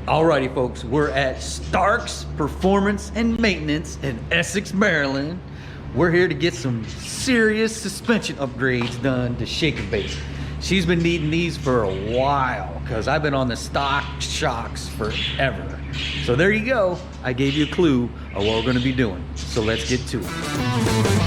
Alrighty folks, we're at Stark's Performance and Maintenance in Essex, Maryland. We're here to get some serious suspension upgrades done to Shake and Bake. She's been needing these for a while because I've been on the stock shocks forever. So there you go. I gave you a clue of what we're going to be doing. So let's get to it.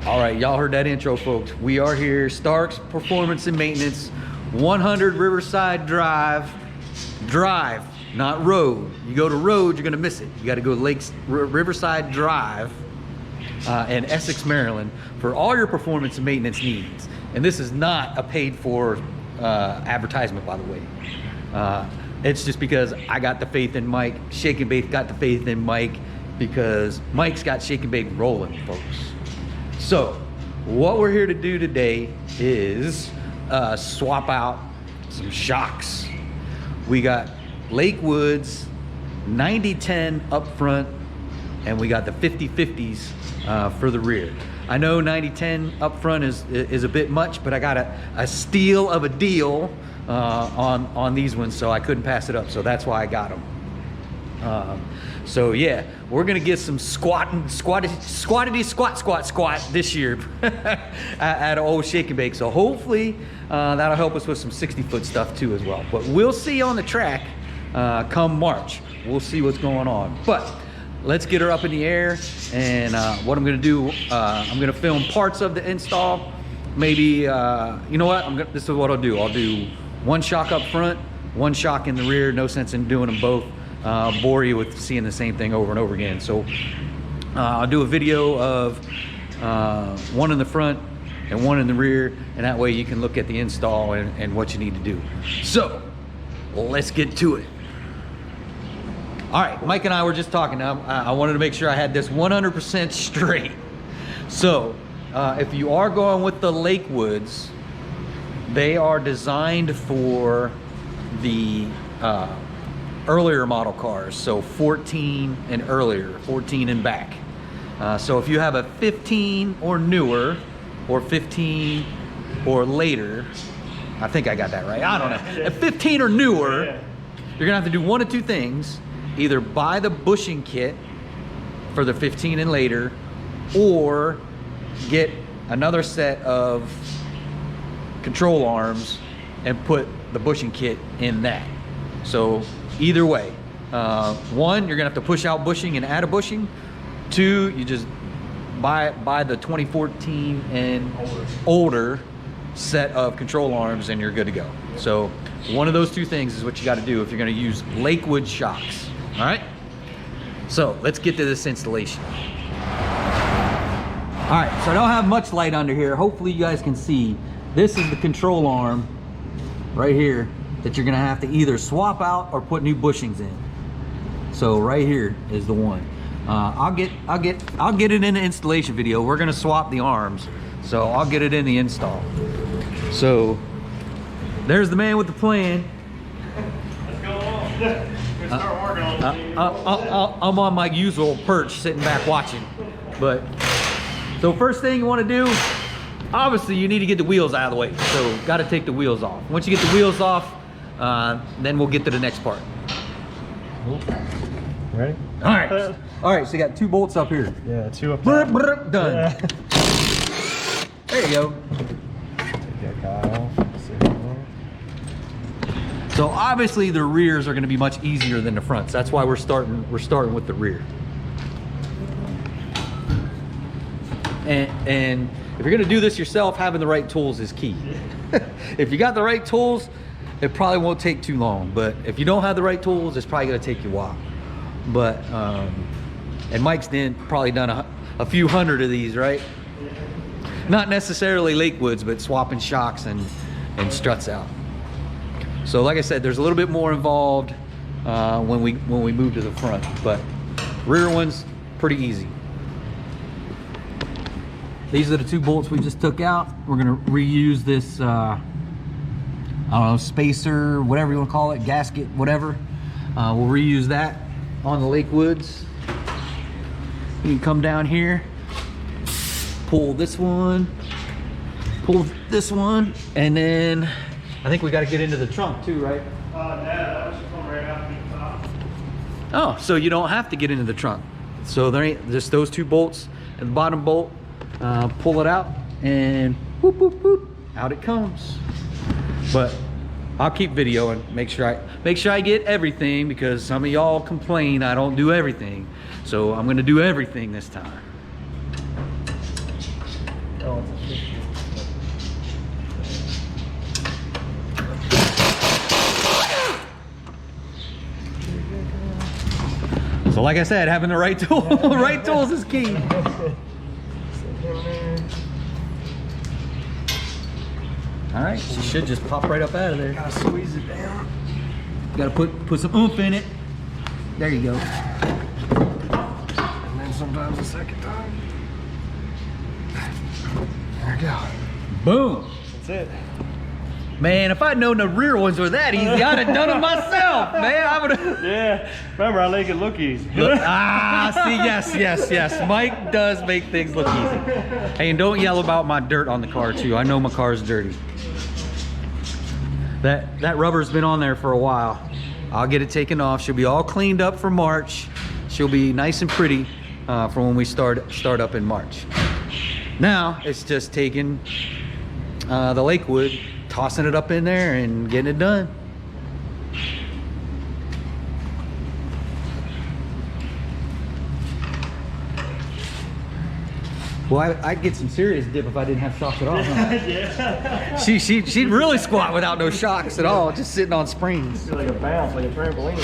All right, y'all heard that intro, folks. We are here, Stark's Performance and Maintenance, 100 Riverside Drive. Drive, not road. You go to road, you're gonna miss it. You gotta go to Riverside Drive in Essex, Maryland for all your performance and maintenance needs. And this is not a paid for advertisement, by the way. It's just because I got the faith in Mike, Shake and Bake got the faith in Mike, because Mike's got Shake and Bake rolling, folks. So what we're here to do today is swap out some shocks. We got Lakewood's 90-10 up front, and we got the 50-50s for the rear. I know 90-10 up front is a bit much, but I got a steal of a deal on these ones, so I couldn't pass it up, so that's why I got them. So yeah, we're gonna get some squat this year at old Shake and Bake. So hopefully that'll help us with some 60-foot stuff too as well. But we'll see on the track come March. We'll see what's going on. But let's get her up in the air. And what I'm gonna do, I'm gonna film parts of the install. Maybe you know what? This is what I'll do. I'll do one shock up front, one shock in the rear. No sense in doing them both. Bore you with seeing the same thing over and over again. So I'll do a video of one in the front and one in the rear, and that way you can look at the install and what you need to do. So let's get to it. All right, Mike and I were just talking. I wanted to make sure I had this 100% straight. So if you are going with the Lakewoods, they are designed for the earlier model cars, so 14 and earlier, 14 and back. So if you have a 15 or newer, or 15 or later, I think I got that right, I don't know. At 15 or newer, you're gonna have to do one of two things. Either buy the bushing kit for the 15 and later, or get another set of control arms and put the bushing kit in that. So either way, one, you're gonna have to push out bushing and add a bushing. Two, you just buy the 2014 and older set of control arms and you're good to go. So one of those two things is what you got to do if you're gonna use Lakewood shocks. All right, so let's get to this installation. All right, so I don't have much light under here. Hopefully you guys can see. This is the control arm right here that you're gonna have to either swap out or put new bushings in. So right here is the one. I'll get it in the installation video. We're gonna swap the arms, so I'll get it in the install. So there's the man with the plan. Let's go on. Let's start working on it. I'm on my usual perch, sitting back watching. But so first thing you want to do, obviously you need to get the wheels out of the way. So got to take the wheels off. Once you get the wheels off, then we'll get to the next part. Ready? All right. All right, so you got two bolts up here. Yeah, two up there. Done. Yeah. There you go. Take that guy off. So obviously the rears are going to be much easier than the fronts. That's why we're starting with the rear. And if you're going to do this yourself, having the right tools is key. If you got the right tools, it probably won't take too long. But if you don't have the right tools, it's probably going to take you a while. But and Mike's probably done a few hundred of these, right? Not necessarily Lakewoods, but swapping shocks and struts out. So like I said, there's a little bit more involved when we move to the front, but rear one's pretty easy. these are the 2 bolts we just took out. We're gonna reuse this, I don't know, spacer, whatever you wanna call it, gasket, whatever. We'll reuse that on the Lakewoods. You can come down here, pull this one, and then I think we gotta get into the trunk too, right? That was coming right out the top. Oh, so you don't have to get into the trunk. So there ain't just those 2 bolts and the bottom bolt. Pull it out and whoop, whoop, whoop, out it comes. But I'll keep videoing, make sure I get everything, because some of y'all complain I don't do everything. So I'm gonna do everything this time. Oh, it's a 50. So like I said, having the right tool, right tools is key. All right, she should just pop right up out of there. Gotta squeeze it down. Gotta put some oomph in it. There you go. And then sometimes a second time. There we go. Boom. That's it. Man, if I'd known the rear ones were that easy, I'd have done it myself, man. I would have. Yeah. Remember, I make it look easy. See, yes. Mike does make things look easy. Hey, and don't yell about my dirt on the car too. I know my car's dirty. That rubber's been on there for a while. I'll get it taken off. She'll be all cleaned up for March. She'll be nice and pretty for when we start up in March. Now it's just taking the Lakewood, tossing it up in there and getting it done. Well, I'd get some serious dip if I didn't have shocks at all. Huh? Yeah. She'd really squat without no shocks at all, just sitting on springs. Feel like a bounce, like a trampoline.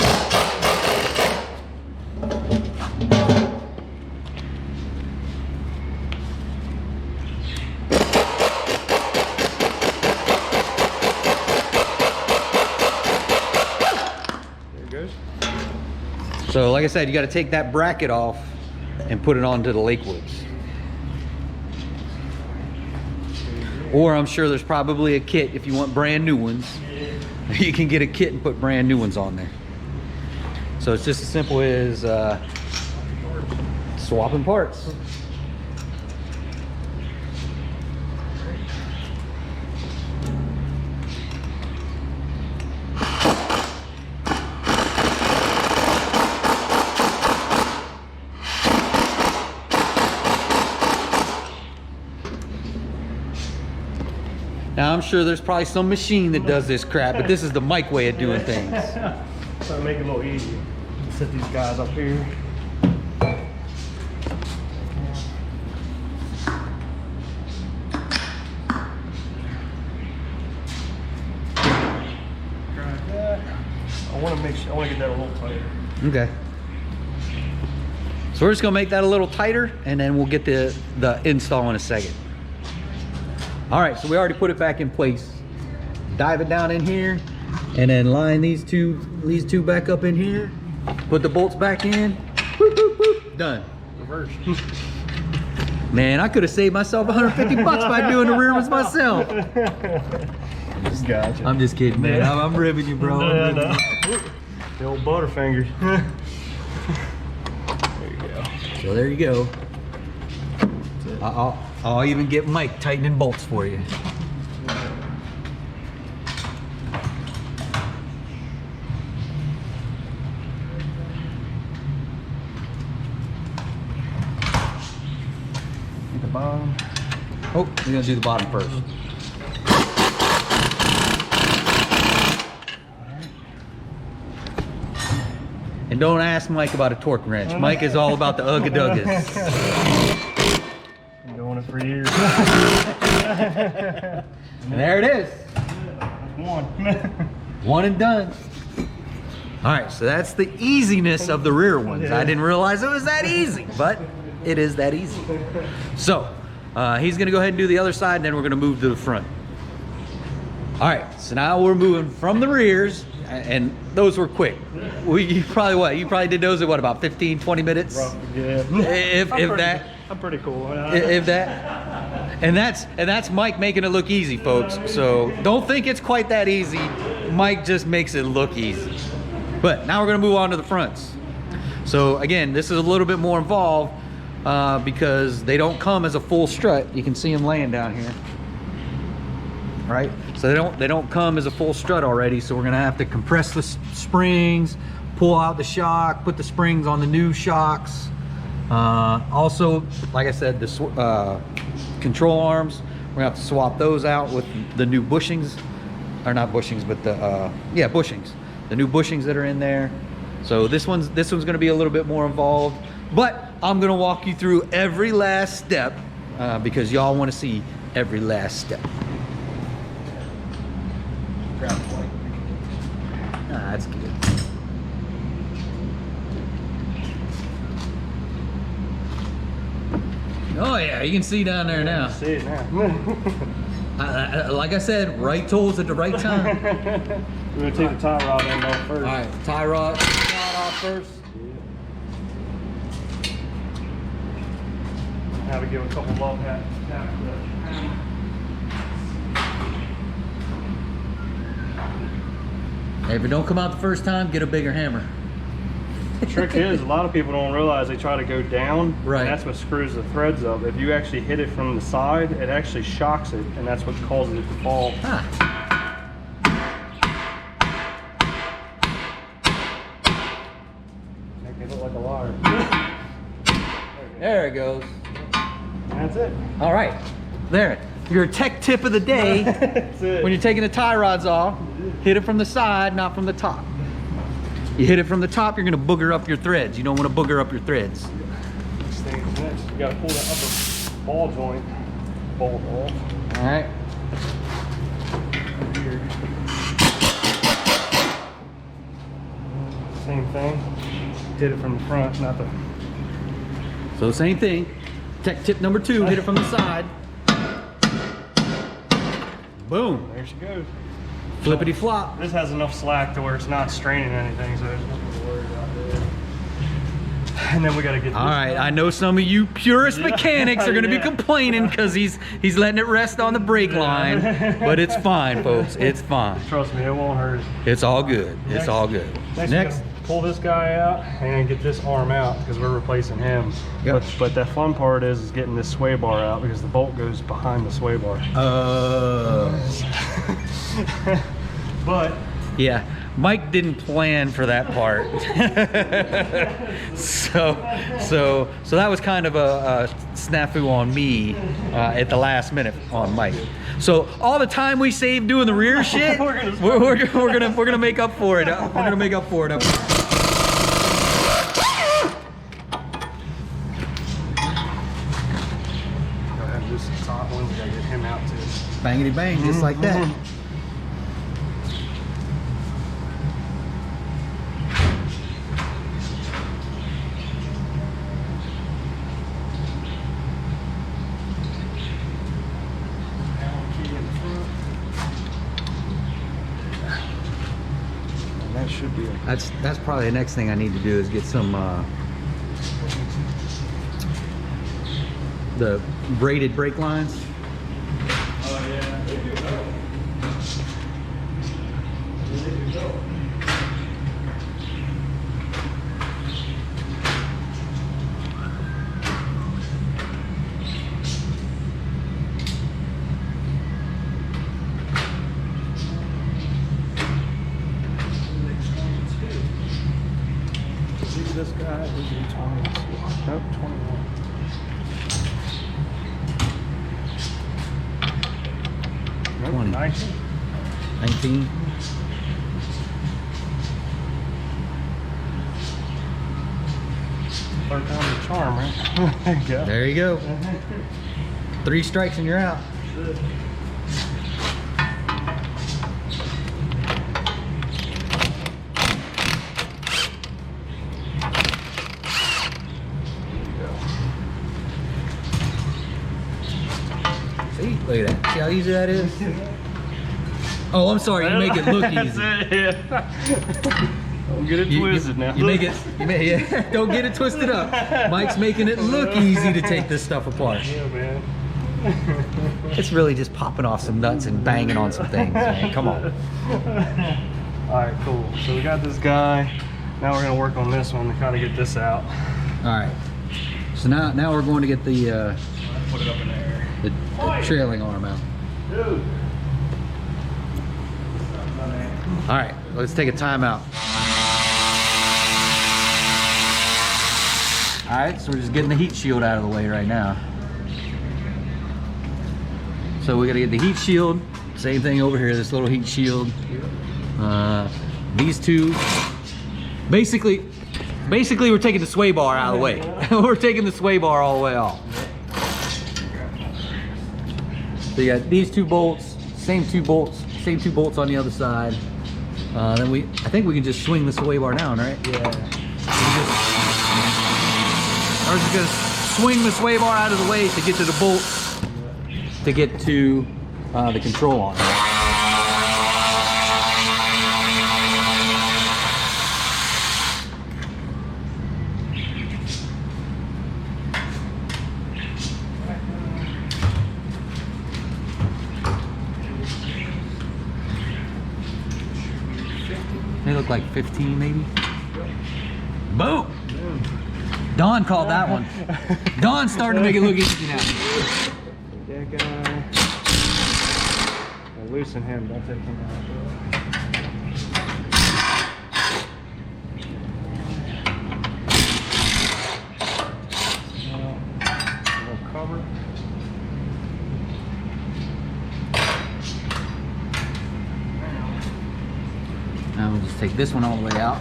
There it goes. So like I said, you got to take that bracket off and put it onto the Lakewoods. Or I'm sure there's probably a kit if you want brand new ones. You can get a kit and put brand new ones on there. So it's just as simple as swapping parts. Now I'm sure there's probably some machine that does this crap, but this is the Mike way of doing things. So to make it a little easier. Set these guys up here. I want to get that a little tighter. Okay. So we're just gonna make that a little tighter, and then we'll get the install in a second. All right, so we already put it back in place. Dive it down in here, and then line these two back up in here. Put the bolts back in. Boop, boop, boop. Done. Reverse. Man, I could have saved myself 150 bucks by doing the rear ones myself. Just gotcha. I'm just kidding, man. I'm ribbing you, bro. No. The old butterfingers. There you go. So there you go. I'll even get Mike tightening bolts for you. The bottom. Oh, we're gonna do the bottom first. And don't ask Mike about a torque wrench. Mike is all about the ugga-duggas. Been doing it for years. And there it is. One. One and done. All right, so that's the easiness of the rear ones. I didn't realize it was that easy, but it is that easy. So he's gonna go ahead and do the other side, and then we're gonna move to the front. All right, so now we're moving from the rears, and those were quick. You probably did those in what, about 15, 20 minutes? Yeah. If that. I'm pretty cool. If that. And that's Mike making it look easy, folks. So don't think it's quite that easy. Mike just makes it look easy. But now we're gonna move on to the fronts. So again, this is a little bit more involved because they don't come as a full strut. You can see them laying down here, right? So they don't come as a full strut already. So we're gonna have to compress the springs, pull out the shock, put the springs on the new shocks. Also, like I said, the control arms, we're gonna have to swap those out with the new bushings, or not bushings, but the bushings, the new bushings that are in there. So this one's gonna be a little bit more involved, but I'm gonna walk you through every last step because y'all want to see every last step. Grab the light. That's good. Oh yeah, you can see down there now. See it now. Like I said, right tools at the right time. We're gonna take the tie rod end off first. All right, tie rod off first. Have to give a couple love taps. Hey, if it don't come out the first time, get a bigger hammer. The trick is, a lot of people don't realize they try to go down, right? And that's what screws the threads up. If you actually hit it from the side, it actually shocks it, and that's what causes it to fall. Huh. Make it look like a liar. There it goes. That's it. All right, there. Your tech tip of the day: That's it. when you're taking the tie rods off, hit it from the side, not from the top. You hit it from the top, you're gonna booger up your threads. You don't want to booger up your threads. Next thing is next. You gotta pull that upper ball joint bolt off. All right. Here. Same thing. Did it from the front, not the. So same thing. Tech tip number 2, hit it from the side. Boom. There she goes. Flippity flop. This has enough slack to where it's not straining anything, so there's nothing to worry about there. And then we gotta get. All right, I know some of you purist mechanics are gonna be complaining because he's letting it rest on the brake line, but it's fine, folks. It's fine. Trust me, it won't hurt. It's all good. It's all good. Next, pull this guy out and get this arm out because we're replacing him. Yep. But the fun part is getting this sway bar out because the bolt goes behind the sway bar. But yeah, Mike didn't plan for that part. so that was kind of a snafu on me at the last minute on Mike. So all the time we saved doing the rear shit, we're gonna make up for it. We're gonna make up for it. gotta have this top one. We gotta get him out too. Bangity bang, just like that. That should be. That's probably the next thing I need to do is get some the braided brake lines. Oh yeah, they do go. They do go. This guy is 20. Nope, 21. Nope, 20. 19. 19. Third time's a charm, right? There you go. There you go. 3 strikes and you're out. See, look at that. See how easy that is? Oh, I'm sorry. You make it look easy. That's it, yeah. Don't get it twisted now. You make it. Yeah, don't get it twisted up. Mike's making it look easy to take this stuff apart. Yeah, man. It's really just popping off some nuts and banging on some things, man. Come on. All right, cool. So we got this guy. Now we're gonna work on this one to kind of get this out. All right. So now we're going to get the Put it up in the air. the trailing arm out. Dude. All right, let's take a timeout. All right, so we're just getting the heat shield out of the way right now. So we got to get the heat shield. Same thing over here, this little heat shield. These two. Basically we're taking the sway bar out of the way. We're taking the sway bar all the way off. So you got these two bolts, same two bolts on the other side. Then I think we can just swing the sway bar down, right? Yeah. We're just gonna swing the sway bar out of the way to get to the bolt, to get to the control arm. They look like 15 maybe. Boom! Don called that one. Don's starting to make it look easy now. That guy. I'll loosen him, don't take him out. A little cover. Now we'll just take this one all the way out.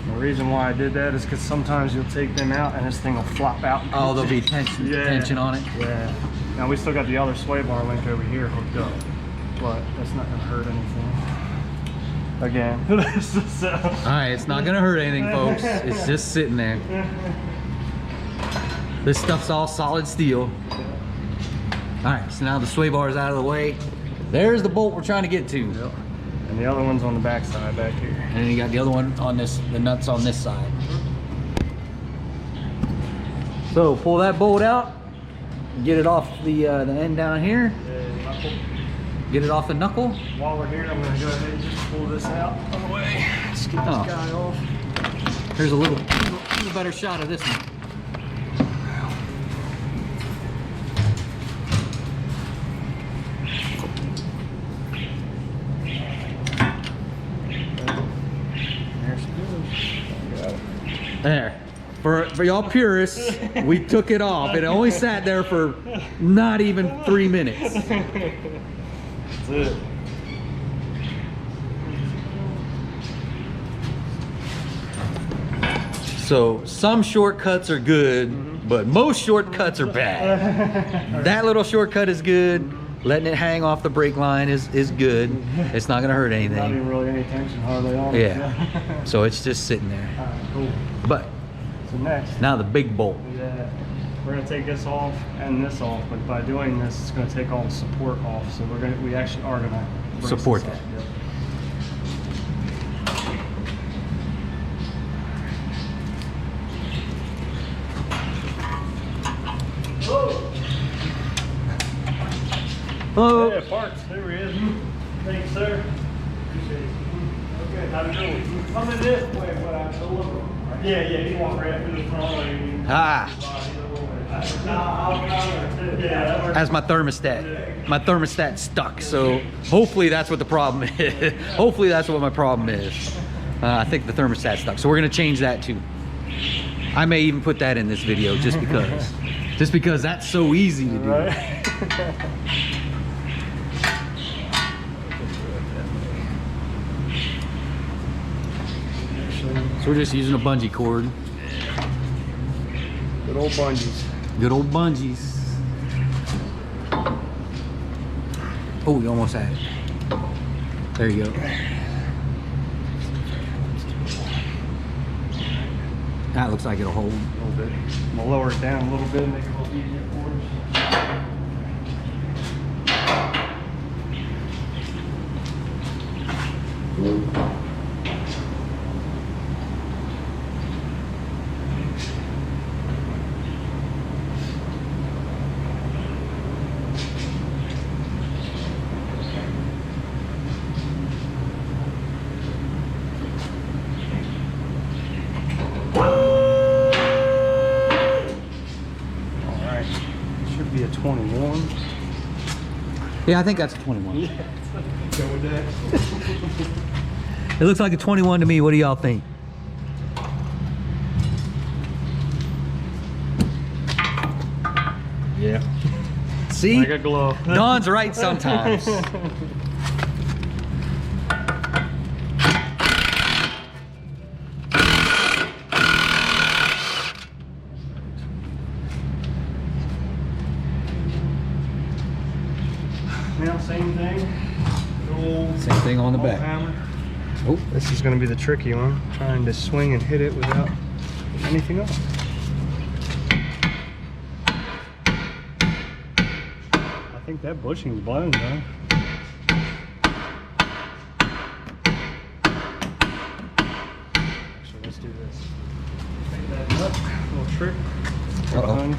The reason why I did that is because sometimes you'll take them out and this thing will flop out. Oh, there'll be tension on it. Yeah. Now we still got the other sway bar link over here hooked up, but that's not gonna hurt anything. Again. All right, it's not gonna hurt anything, folks. It's just sitting there. This stuff's all solid steel. All right, so now the sway bar is out of the way. There's the bolt we're trying to get to. Yep. And the other one's on the back side back here. And then you got the other one on this, the nuts on this side. So pull that bolt out, get it off the end down here. Get it off the knuckle. While we're here, I'm gonna go ahead and just pull this out of the way. Just get this guy off. Here's a little better shot of this one. There. For y'all purists, we took it off. It only sat there for not even 3 minutes. That's it. So some shortcuts are good, but most shortcuts are bad. That little shortcut is good. Letting it hang off the brake line is good. It's not gonna hurt anything. Not even really any tension hardly on it. Yeah. So it's just sitting there. Alright, cool. But So next, now the big bolt. yeah, we're gonna take this off and this off, but by doing this, it's gonna take all the support off. So we actually are gonna brace Support this that. up. Yep. Hello. Yeah, parts. There he is. Thank you, sir. Appreciate it. Okay, how you doing? Coming this way, but I told him. Yeah, he walked right through the front way. Ah. Yeah, As my thermostat. My thermostat's stuck, so hopefully that's what the problem is. Hopefully that's what my problem is. I think the thermostat's stuck, so we're gonna change that too. I may even put that in this video just because. Just because that's so easy to do. right. So we're just using a bungee cord. Good old bungees. Good old bungees. Oh, we almost had it. There you go. That looks like it'll hold. A little bit. I'm gonna lower it down a little bit and make it a little easier for us. 21. Yeah, I think that's a 21. Yeah, go with that. It looks like a 21 to me. What do y'all think? Yeah. See? Like a glove. Don's right sometimes. Now, same thing. Same thing on the back. Hammer. Oh, This is going to be the tricky one, trying to swing and hit it without anything else. I think that bushing's blown though. So let's do this. Take that up, little trick. Uh-oh.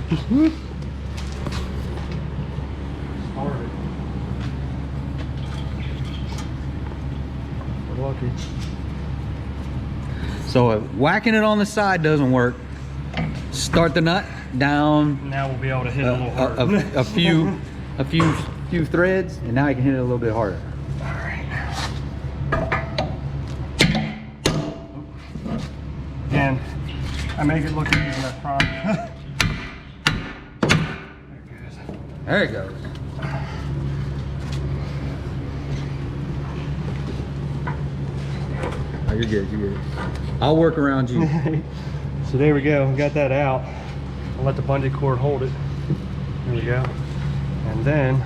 Started. We're lucky. so whacking it on the side doesn't work. Start the nut down Now we'll be able to hit it a little harder. a few threads, and now you can hit it a little bit harder. Again, I make it look easy and I promise. There it goes. Oh, you're good, you're good. I'll work around you. So there we go, we got that out. I'll let the bungee cord hold it. There we go. And then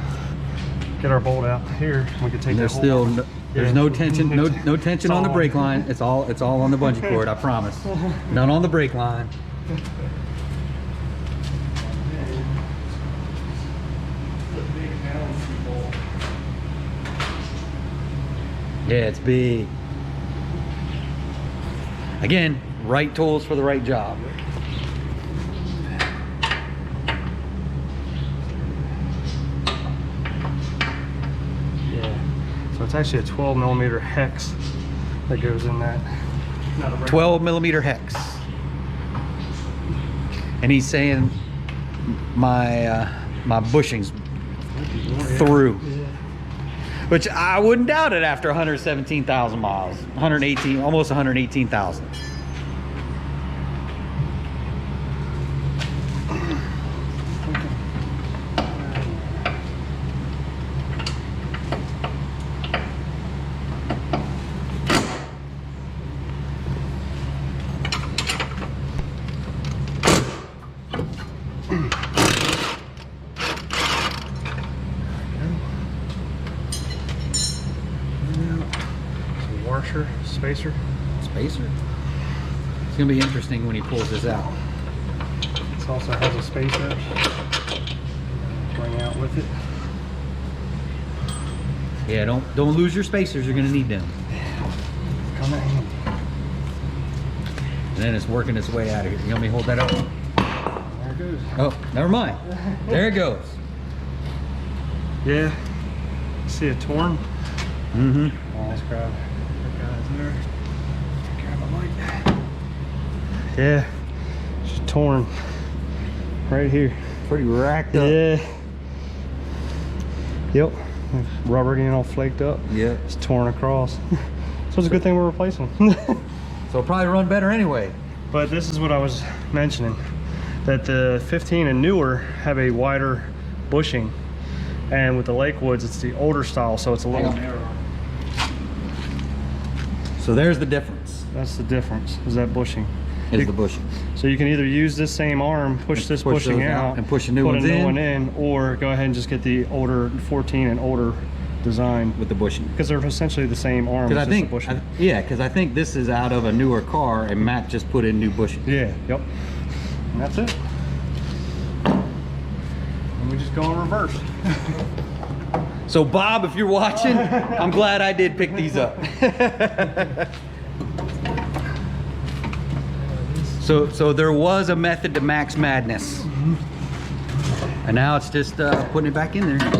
get our bolt out here. We can take There's that still whole no, there's no tension, no tension on the brake line. It's all on the bungee cord, I promise. None on the brake line. Yeah, it's big. Again, right tools for the right job. Yeah. So it's actually a 12 millimeter hex that goes in that. Not a brake. 12 millimeter hex. And he's saying my my bushing's through. Yeah. Which I wouldn't doubt it after 117,000 miles. 118, almost 118,000. Washer, spacer. Spacer. It's gonna be interesting when he pulls this out. This also has a spacer. Bring out with it. Yeah, don't lose your spacers. You're gonna need them. Come in handy. And then it's working its way out of here. You want me to hold that up? There it goes. Oh, never mind. There it goes. Yeah. See it torn? Mm-hmm. Oh, let's grab the guys there. Grab a light. Yeah. It's torn. Right here. Pretty racked up. Yeah. Yep. Rubber getting all flaked up. Yeah. It's torn across. So it's a good thing we're replacing. So it'll probably run better anyway. But this is what I was mentioning, that the 15 and newer have a wider bushing, and with the Lakewoods it's the older style, so it's a little narrower. So there's the difference. That's the difference, is that bushing. Is the bushing. So you can either use this same arm, push this push bushing those out out, and push the new put ones a new in. one in, or go ahead and just get the older 14 and older design, With the bushing. because they're essentially the same arm. Because it's I just think, the bushing. yeah, because I think this is out of a newer car, and Matt just put in new bushing. Yeah, yep. And that's it. And we just go in reverse. So Bob, if you're watching, I'm glad I did pick these up. So there was a method to Max Madness, and now it's just putting it back in there.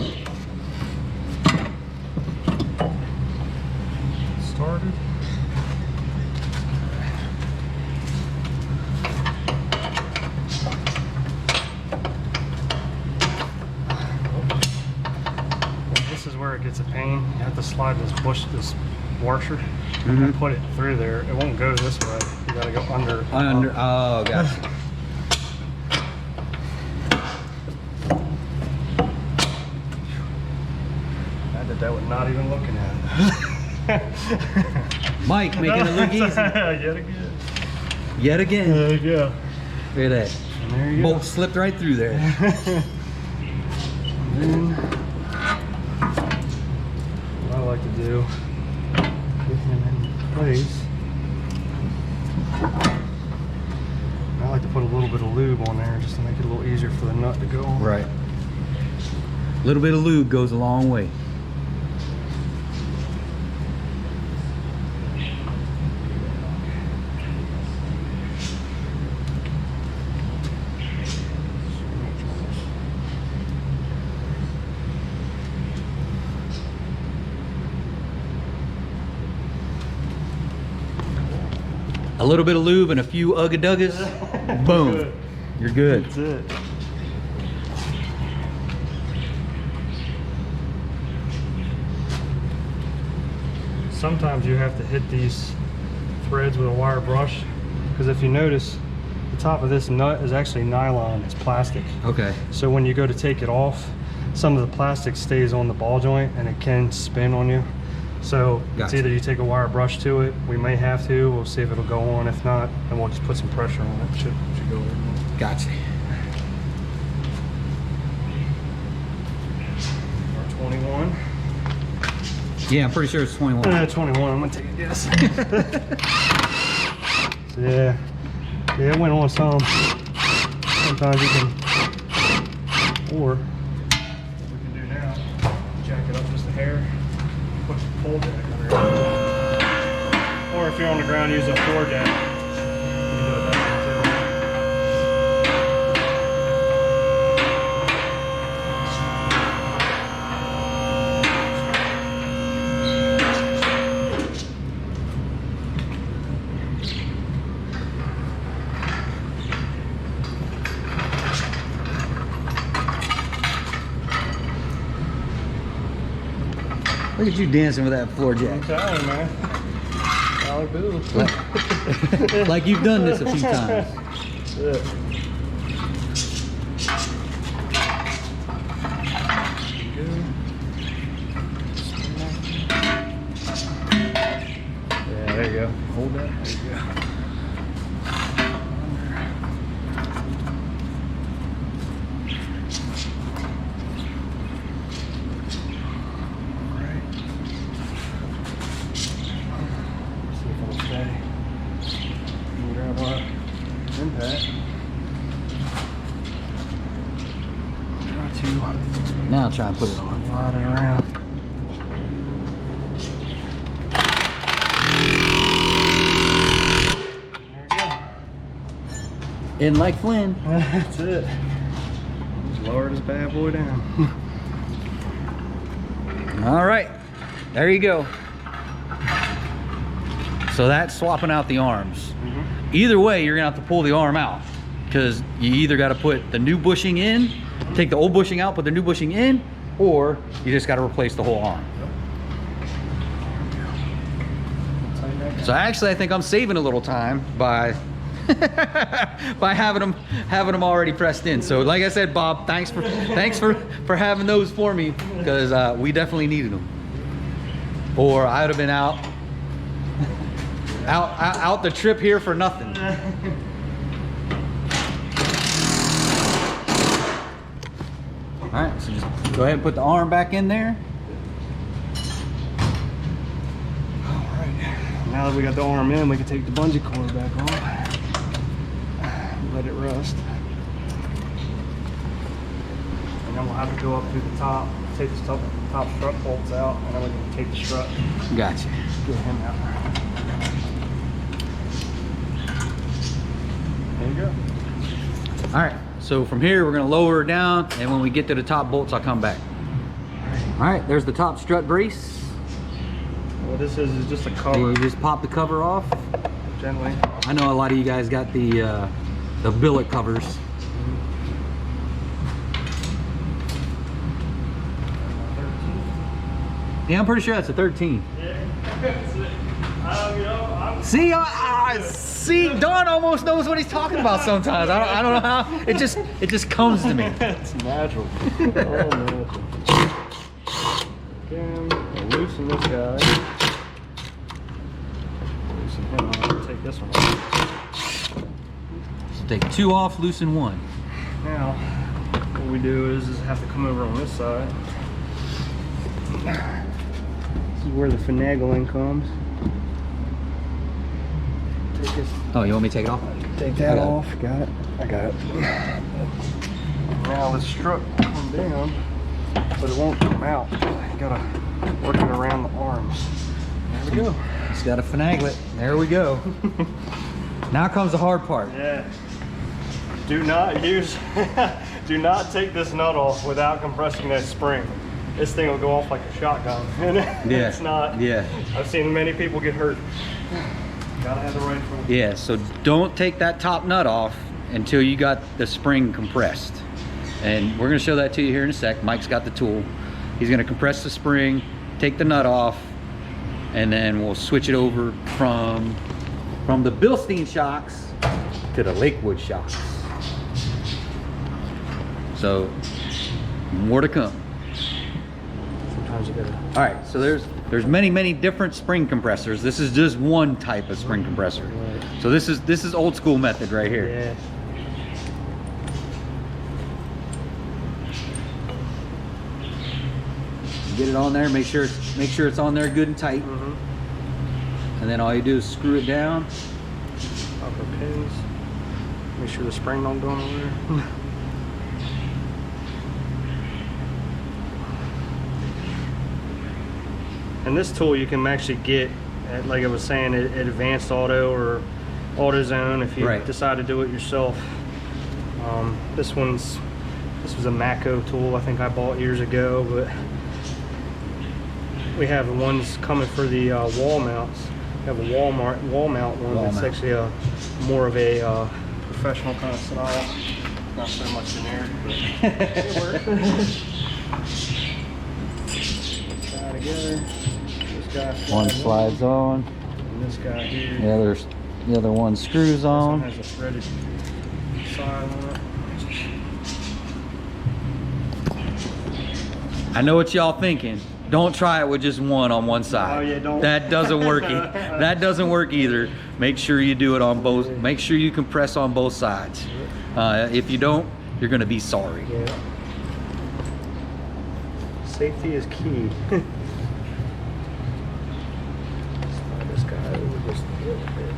Started. slide this washer and put it through there. It won't go this way. You gotta go under. Oh, gotcha. I did that with not even looking at it. Mike making it look easy. Yet again. Yet again. There you go. Look at that. And there you Bolt go. slipped right through there. And then what I like to do, get him in place. I like to put a little bit of lube on there just to make it a little easier for the nut to go on. Right. A little bit of lube goes a long way. A little bit of lube and a few ugga-duggas, boom, Good. you're good. That's it. Sometimes you have to hit these threads with a wire brush, because if you notice, the top of this nut is actually nylon, it's plastic. Okay. So when you go to take it off, some of the plastic stays on the ball joint and it can spin on you. So it's Gotcha. either you take a wire brush to it, we may have to, we'll see if it'll go on. If not, then we'll just put some pressure on it. Should go in. Gotcha. Or 21. Yeah, I'm pretty sure it's 21. 21, I'm gonna take a guess. So yeah, it went on some. Sometimes you can, or what we can do now, jack it up just a hair, put the pull jack under it. Or if you're on the ground, use a floor jack. You can do it that way too. Look at you dancing with that floor jack. I'm telling you, man. I like this. Like you've done this a few times. Yeah. Yeah, there you go. Hold that. There you go. See if it'll stay. You can grab our impact. Try to Now try and put it on. slide it around. In like Flynn. That's it. Just lower this bad boy down. All right, there you go. So that's swapping out the arms. Either way, you're gonna have to pull the arm out, because you either got to put the new bushing in, take the old bushing out, put the new bushing in, or you just got to replace the whole arm. So actually, I think I'm saving a little time by by having them already pressed in. So like I said, Bob, thanks for having those for me, because we definitely needed them, or I would have been out the trip here for nothing. All right, so just go ahead and put the arm back in there. Now that we got the arm in, we can take the bungee cord back off. Let it rust. And then we'll have to go up through the top, take the top strut bolts out, and then we can take the strut, Gotcha. get him out. There you go. All right, so from here we're gonna lower it down, and when we get to the top bolts, I'll come back. All right, there's the top strut brace. What this is just a And cover, you just pop the cover off. gently. I know a lot of you guys got the billet covers. Yeah, I'm pretty sure that's a 13. Yeah. You know, See, see, Don almost knows what he's talking about sometimes. I don't know how. It just comes to me. It's natural. Oh, natural. Again, I'll loosen this guy. Loosen him off. Take this one off. So take 2 off, loosen 1. Now, what we do is have to come over on this side. This is where the finagling comes. Take this. Oh, you want me to take it off? Take that off. Got it. I got it. Now the strut will come down, but it won't come out. You gotta work it around the arms. There we go. Just gotta finagle it. There we go. Now comes the hard part. Yeah. Do not use, do not take this nut off without compressing that spring. This thing will go off like a shotgun. Yeah. It's not. Yeah. I've seen many people get hurt. Gotta have the right tool. Yeah, so don't take that top nut off until you got the spring compressed. And we're gonna show that to you here in a sec. Mike's got the tool. He's gonna compress the spring, take the nut off, and then we'll switch it over from the Bilstein shocks to the Lakewood shocks. So, more to come. Sometimes you gotta. All right, so there's many different spring compressors. This is just one type of spring compressor. Right. So this is old school method right here. Yeah. Get it on there. Make sure it's on there good and tight. Mm-hmm. And then all you do is screw it down. Upper pins. Make sure the spring don't go anywhere. And this tool you can actually get at, like I was saying, at Advanced Auto or AutoZone if you decide to do it yourself. This was a Mako tool I think I bought years ago, but we have the ones coming for the wall mounts. We have a wall mount one that's actually more of a professional kind of style. Not so much generic, but it works. Tie together. This guy One slides on. And this guy here. The other one screws on. This one has a threaded side on it. I know what y'all thinking. Don't try it with just one on one side. Oh yeah, don't. That doesn't work. That doesn't work either. Make sure you do it on both. Make sure you compress on both sides. If you don't, you're gonna be sorry. Yeah. Safety is key. Slide this guy over just a little bit.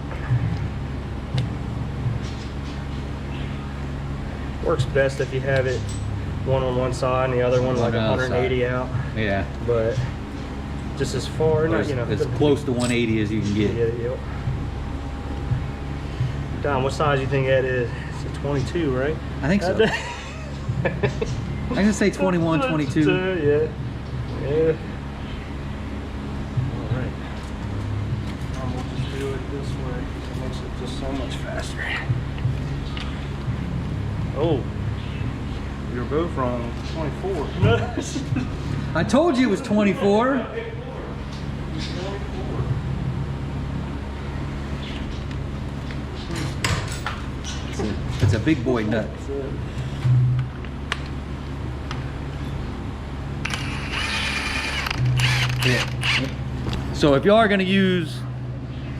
Works best if you have it one on one side and the other one like 180 out. Yeah. But just as far, not, you know, as close to 180 as you can get. Yeah. Don, what size do you think that is? It's a 22, right? I think so. I'm gonna say 21, 22. Yeah. All right. We'll just do it this way. It makes it just so much faster. Oh, you're both wrong. 24. I told you it was 24. It's a big boy nut. Yeah. So if y'all are gonna use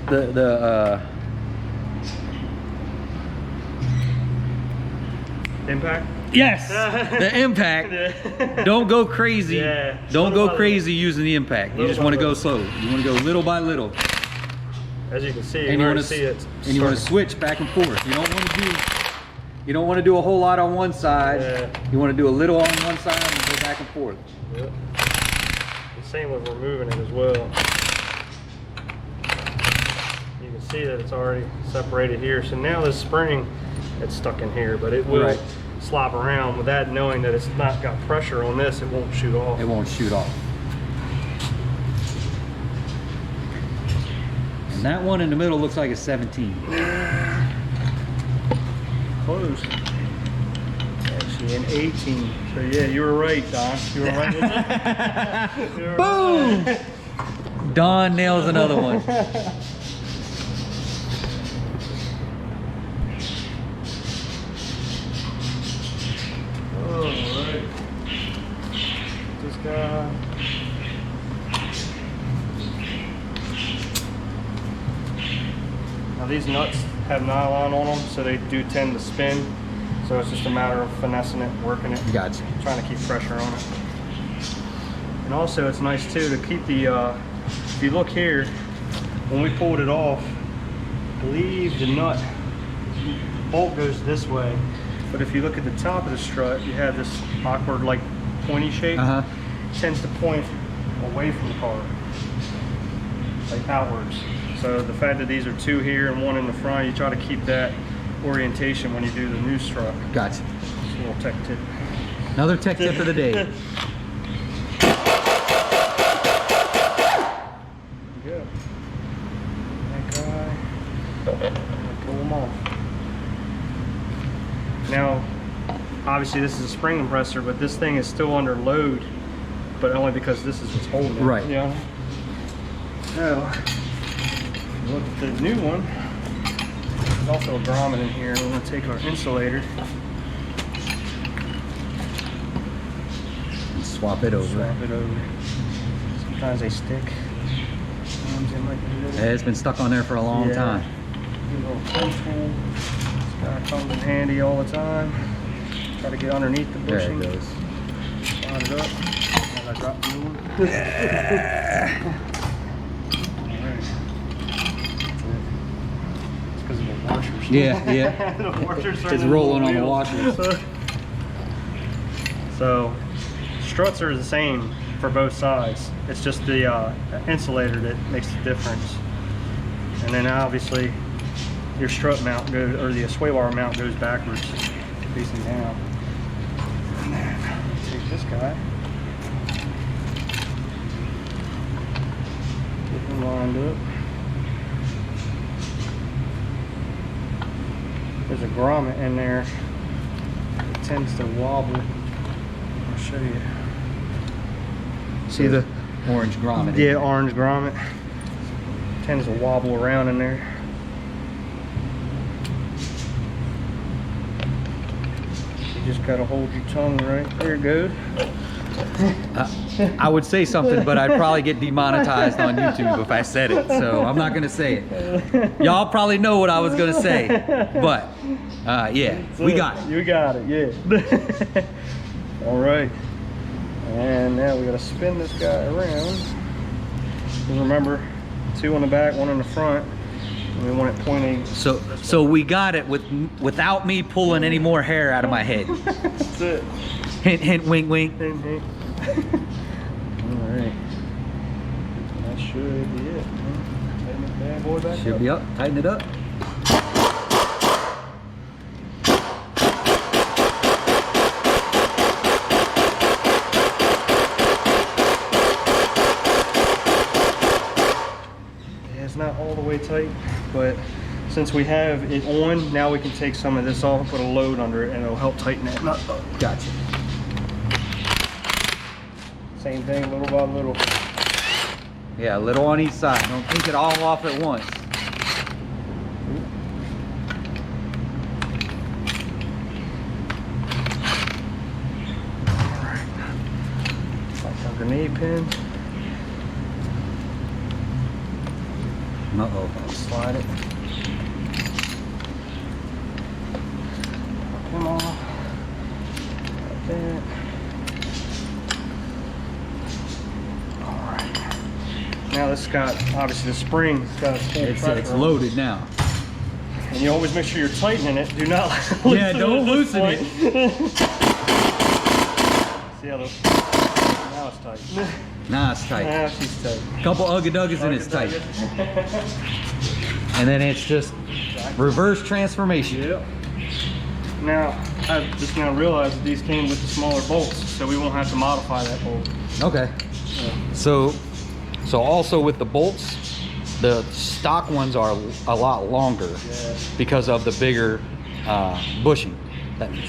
the Impact? yes, the impact. Don't go crazy. Yeah. Don't go crazy using the impact. You just want to go slow. You want to go little by little. As you can see, And you want to switch back and forth. You don't want to do a whole lot on one side. Yeah. You want to do a little on one side and go back and forth. Yep. The same with removing it as well. You can see that it's already separated here. So now this spring, it's stuck in here, but it will slop around. With that, knowing that it's not got pressure on this, it won't shoot off. It won't shoot off. And that one in the middle looks like a 17. Close. Actually, And 18. So yeah, you were right, Don. You were right. You were Boom! right. Don nails another one. Alright. This guy. Now these nuts have nylon on them, so they do tend to spin. So it's just a matter of finessing it, working it, Gotcha. trying to keep pressure on it. And also it's nice too to keep the, if you look here, when we pulled it off, I believe the nut bolt goes this way. But if you look at the top of the strut, you have this awkward like pointy shape. It tends to point away from the car, like outwards. So the fact that these are two here and one in the front, you try to keep that orientation when you do the new strut. Gotcha. Just a little tech tip. Another tech tip of the day. Yeah. That guy. Pull them off. Now, obviously this is a spring compressor, but this thing is still under load, but only because this is what's holding it. Right. Yeah. Now, look at the new one. There's also a grommet in here. We're going to take our insulator. And swap it over. Swap it over. Sometimes they stick. Sometimes they might be a little. Yeah, it's been stuck on there for a long time. A little punch hole. This guy comes in handy all the time. Try to get underneath the bushing. There it goes. Slide it up. And I drop the new one. Because of the washers. Yeah, yeah. The washers are It's in rolling on the wheels. washers. So, struts are the same for both sides. It's just the insulator that makes the difference. And then obviously, your strut mount goes, or the sway bar mount goes backwards, facing down. And then take this guy. Get him lined up. There's a grommet in there. It tends to wobble. I'll show you. See the orange grommet? Yeah, orange grommet. Tends to wobble around in there. You just gotta hold your tongue right. There it goes. I would say something, but I'd probably get demonetized on YouTube if I said it, so I'm not gonna say it. Y'all probably know what I was gonna say, but yeah, we got it. You got it, yeah. All right, and now we gotta spin this guy around. And remember, two on the back, one on the front. And we want it pointing. So we got it without me pulling any more hair out of my head. That's it. Hint, hint, wink, wink. Hint, hint. All right, that should be it. Tighten this bad boy back Should up. be up. Tighten it up. It's not all the way tight, but since we have it on, now we can take some of this off and put a load under it, and it'll help tighten that nut up. Gotcha. Same thing, little by little. Yeah, a little on each side. Don't take it all off at once. Alright. Like our grenade pin. Uh-oh. Slide it. Come on. Like that. Alright. Now this got, obviously the spring's got a full pressure It's on it. loaded now. And you always make sure you're tightening it. Do not Yeah, don't loosen it. See how those, now it's tight. Nah, it's tight. Now she's tight. Couple ugga-duggas and it's tight. And then it's just reverse transformation. Yep. Now, I just now realized that these came with the smaller bolts, so we won't have to modify that bolt. Okay. Yeah. So also with the bolts, the stock ones are a lot longer Yeah. because of the bigger bushing.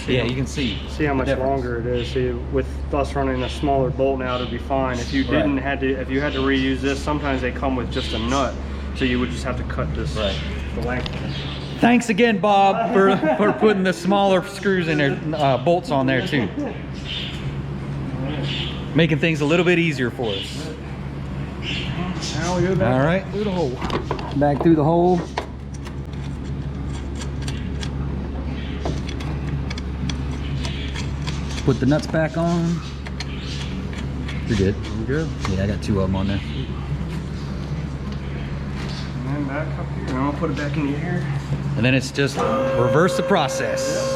Yeah, you can see. See how much longer it is. See, with us running a smaller bolt now, it'd be fine. If you didn't if you had to reuse this, sometimes they come with just a nut, so you would just have to cut this the length. Thanks again, Bob, for putting the smaller screws in there, bolts on there too, making things a little bit easier for us. Now we go back. All right, through the hole. Back through the hole. Put the nuts back on. You're good. I'm good. Yeah, I got 2 of them on there. And then back up here, and I'll put it back in the air. And then it's just reverse the process.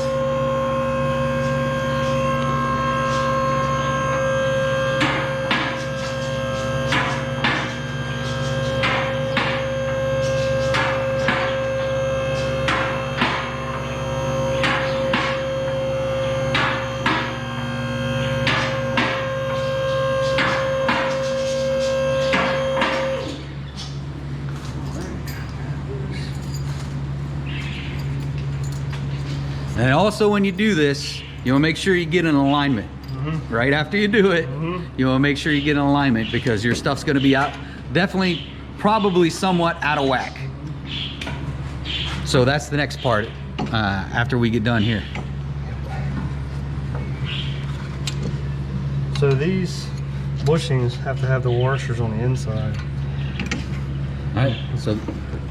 And also when you do this, you want to make sure you get an alignment. Right after you do it, you want to make sure you get an alignment because your stuff's going to be out, definitely, probably somewhat out of whack. So that's the next part after we get done here. So these bushings have to have the washers on the inside. All right, so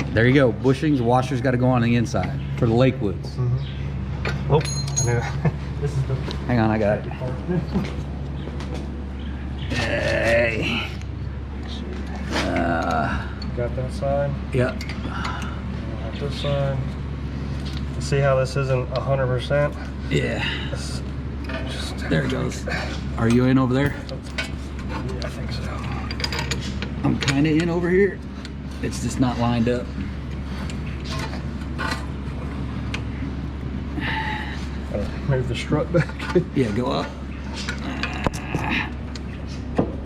there you go. Bushings, washers got to go on the inside for the Lakewoods. Oh, I knew it. This is the... Hang on, I got it. Hey. Got that side. Yep. Got this side. See how this isn't 100%? Yeah. Just There it goes. Are you in over there? Yeah, I think so. I'm kind of in over here. It's just not lined up. Move the strut back. Yeah, go up.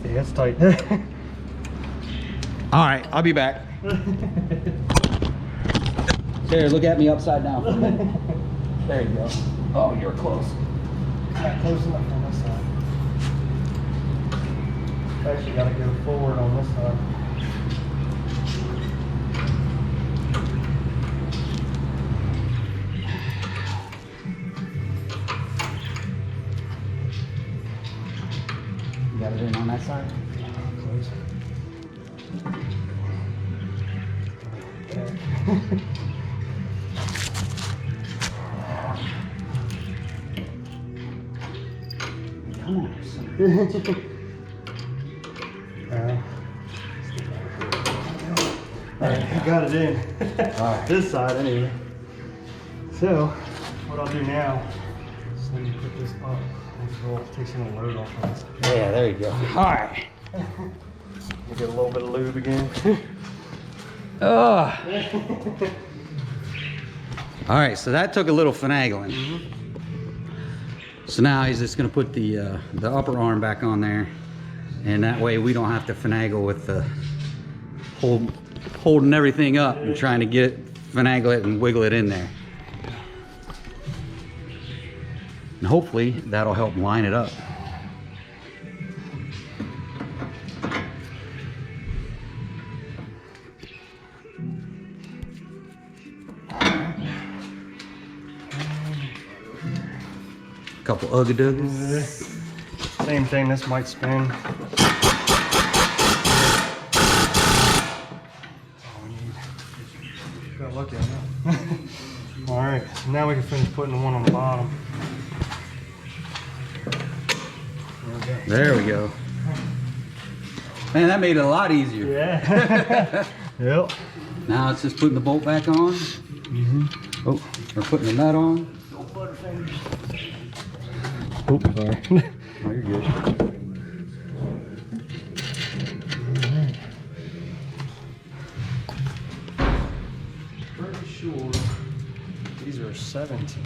Yeah, it's tight. All right, I'll be back. There, look at me upside down. There you go. Oh, you're close. Not close enough on this side. Actually, got to go forward on this side. You got it in on that side? Close. Okay. Come on. Alright, got it in. Alright. This side anyway. So, what I'll do now is let me put this up and take some of the load off of this. Yeah, there you go. All right. We'll get a little bit of lube again. Oh. All right, so that took a little finagling. So now he's just gonna put the upper arm back on there, and that way we don't have to finagle with the holding everything up and trying to finagle it and wiggle it in there. And hopefully that'll help line it up. Couple ugga-duggas. Same thing, this might spin. Got lucky on that. Alright, so now we can finish putting the one on the bottom. There we go. Man, that made it a lot easier. Yeah. Yep. Now it's just putting the bolt back on. Oh, we're putting the nut on. No butterfingers. Oops, sorry. Oh, you're good. Pretty sure these are 17.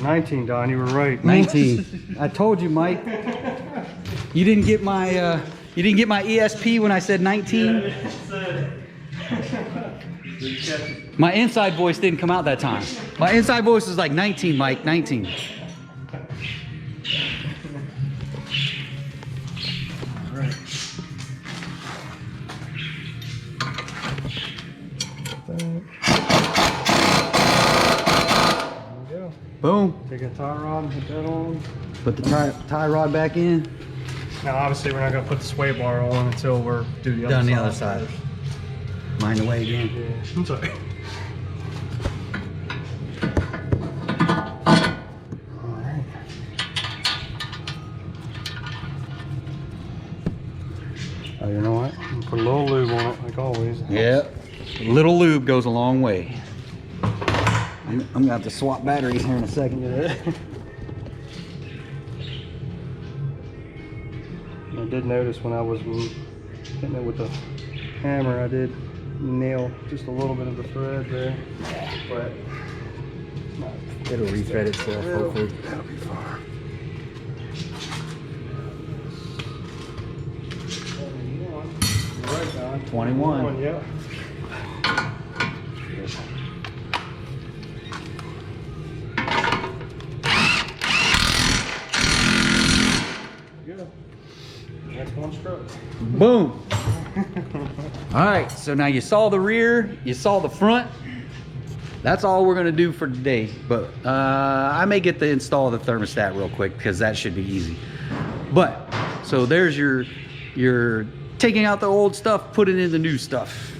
19, Don, you were right. 19. I told you, Mike. You didn't get my ESP when I said 19. My inside voice didn't come out that time. My inside voice was like 19, Mike, 19. All right. There we go. Boom. Take a tie rod and put that on. Put the tie rod back in. Now, obviously, we're not going to put the sway bar on until we're do the Done other the side. other side. Mind the way again. Yeah. I'm sorry. Alright. Oh, you know what? Put a little lube on it, like always. Yep. Little lube goes a long way. I'm gonna have to swap batteries here in a second. I did notice when I was hitting it with the hammer, I did nail just a little bit of the thread there. But It'll rethread itself, hopefully. That'll be fine. 21. Yeah. That's one stroke. Boom. All right, so now you saw the rear, you saw the front. That's all we're gonna do for today. But I may get to install the thermostat real quick because that should be easy. But so there's your taking out the old stuff, putting in the new stuff.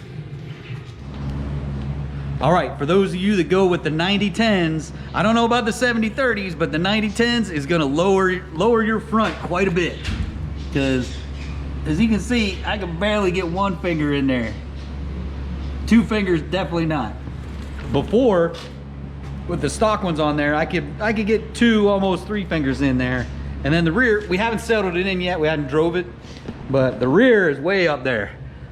All right, for those of you that go with the 90-10s, I don't know about the 70-30s, but the 90-10s is gonna lower your front quite a bit. Because as you can see, I can barely get one finger in there. Two fingers, definitely not. Before, with the stock ones on there, I could get two, almost three fingers in there. And then the rear, we haven't settled it in yet, we hadn't drove it, but the rear is way up there.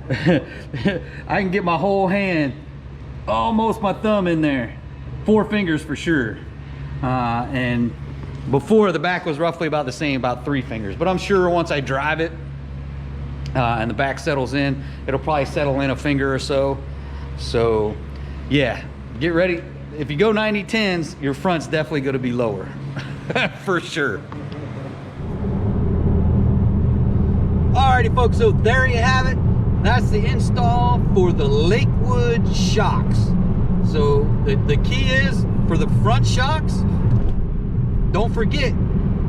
I can get my whole hand, almost my thumb in there. 4 fingers for sure. And before, the back was roughly about the same, about 3 fingers. But I'm sure once I drive it and the back settles in, it'll probably settle in a finger or so. So yeah, get ready. If you go 90-10s, your front's definitely gonna be lower, for sure. Alrighty folks, so there you have it. That's the install for the Lakewood shocks. So the key is, for the front shocks, don't forget,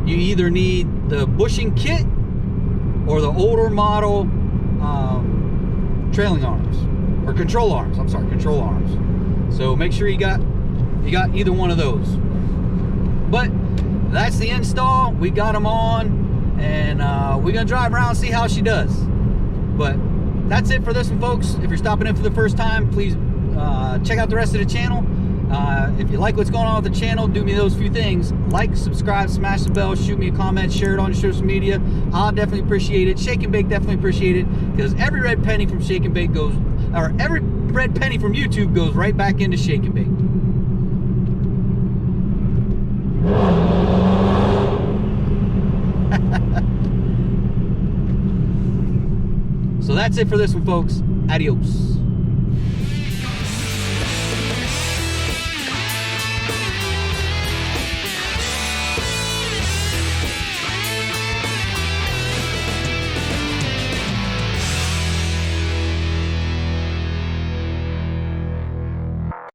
you either need the bushing kit or the older model trailing arms, or control arms. I'm sorry, control arms. So make sure you got either one of those. But that's the install. We got them on, and we're gonna drive around and see how she does. But that's it for this one, folks. If you're stopping in for the first time, please check out the rest of the channel. If you like what's going on with the channel, do me those few things: like, subscribe, smash the bell, shoot me a comment, share it on your social media. I'll definitely appreciate it. Shake and Bake definitely appreciate it, because every red penny from Shake and Bake goes, or every red penny from YouTube goes right back into Shake and Bake. So that's it for this one, folks. Adios.